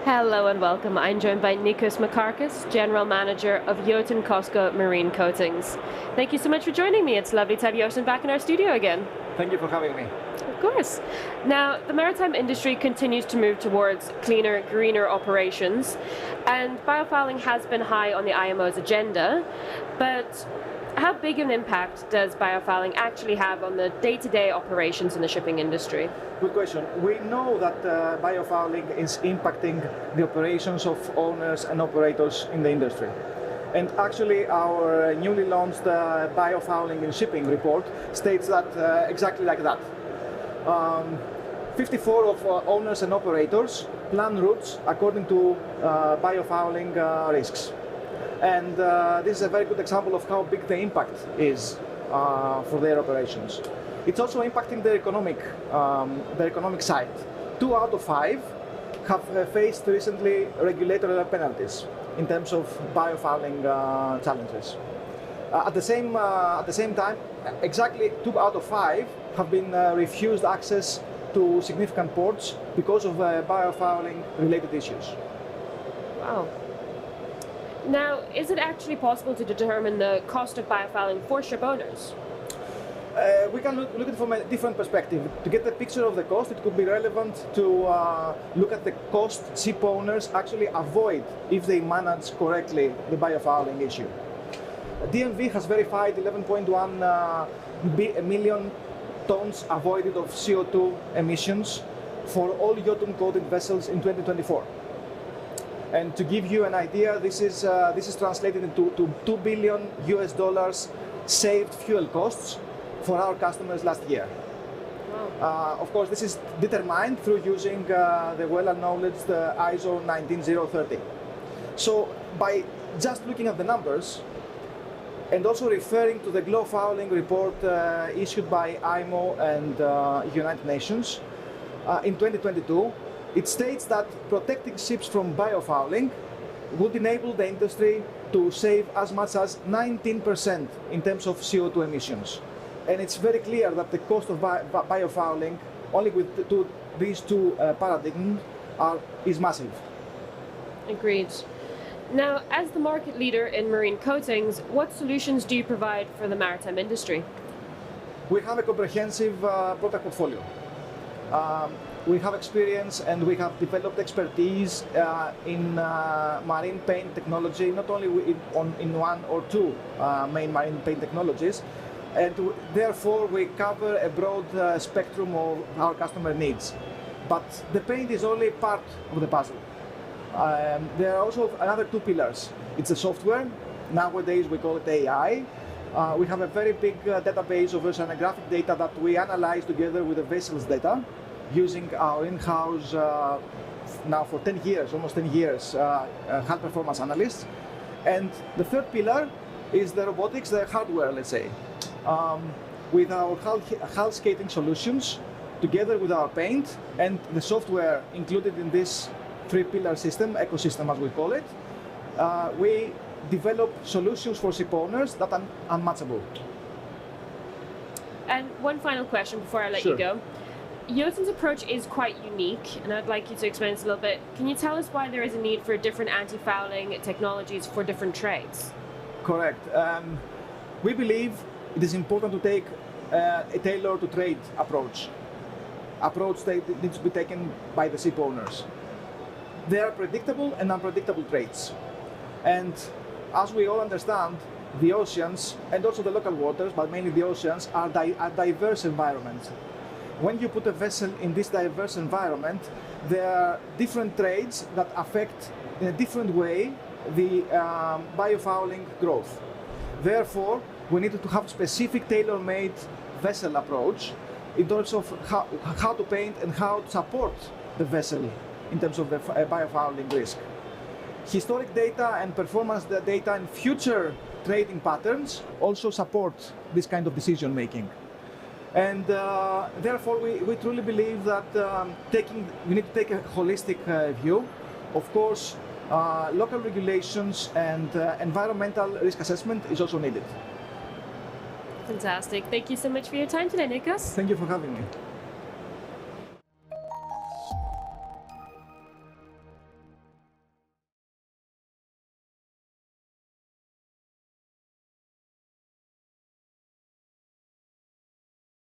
Hello and welcome. I'm joined by Nikos Makarkas, General Manager of Jotun Marine Coatings. Thank you so much for joining me. It's lovely to have Jotun back in our studio again. Thank you for having me. Of course. Now, the maritime industry continues to move towards cleaner, greener operations, and biofouling has been high on the IMO's agenda, but how big an impact does biofouling actually have on the day-to-day operations in the shipping industry? Good question. We know that biofouling is impacting the operations of owners and operators in the industry. And actually our newly launched biofouling in shipping report states that exactly like that. 54 of owners and operators plan routes according to biofouling risks. And this is a very good example of how big the impact is for their operations. It's also impacting their economic side. 2 out of 5 have faced recently regulatory penalties in terms of biofouling challenges. At the same time, exactly 2 out of 5 have been refused access to significant ports because of biofouling related issues. Wow. Now, is it actually possible to determine the cost of biofouling for ship owners? We can look at it from a different perspective. To get a picture of the cost, it could be relevant to look at the cost ship owners actually avoid if they manage correctly the biofouling issue. DNV has verified 11.1 million tons avoided of CO2 emissions for all Jotun coated vessels in 2024. And to give you an idea, this is translated into $2 billion saved fuel costs for our customers last year. Wow. Of course, this is determined through using the well-acknowledged ISO 19030. So by just looking at the numbers and also referring to the glow fouling report issued by IMO and United Nations in 2022, it states that protecting ships from biofouling would enable the industry to save as much as 19% in terms of CO2 emissions. And it's very clear that the cost of biofouling, only with these two paradigms, is massive. Agreed. Now, as the market leader in marine coatings, what solutions do you provide for the maritime industry? We have a comprehensive product portfolio. We have experience and we have developed expertise in marine paint technology, not only in 1 or 2 main marine paint technologies, and therefore we cover a broad spectrum of our customer needs. But the paint is only part of the puzzle. There are also another 2 pillars. It's the software. Nowadays we call it AI. We have a very big database of oceanographic data that we analyze together with the vessels data, using our in-house, now for 10 years, almost 10 years, hull performance analysts. And the 3rd pillar is the robotics, the hardware, let's say. With our hull skating solutions, together with our paint and the software included in this 3-pillar system, ecosystem as we call it, we develop solutions for ship owners that are unmatchable. And one final question before I let you go. Jotun's approach is quite unique, and I'd like you to explain this a little bit. Can you tell us why there is a need for different anti-fouling technologies for different trades? Correct. We believe it is important to take a tailor-to-trade approach that needs to be taken by the ship owners. There are predictable and unpredictable trades. And as we all understand, the oceans and also the local waters, but mainly the oceans, are diverse environments. When you put a vessel in this diverse environment, there are different trades that affect in a different way the biofouling growth. Therefore, we needed to have specific tailor-made vessel approach in terms of how to paint and how to support the vessel in terms of the biofouling risk. Historic data and performance data and future trading patterns also support this kind of decision making. And therefore, we truly believe that we need to take a holistic view. Of course, local regulations and environmental risk assessment is also needed. Fantastic. Thank you so much for your time today, Nikos. Thank you for having me.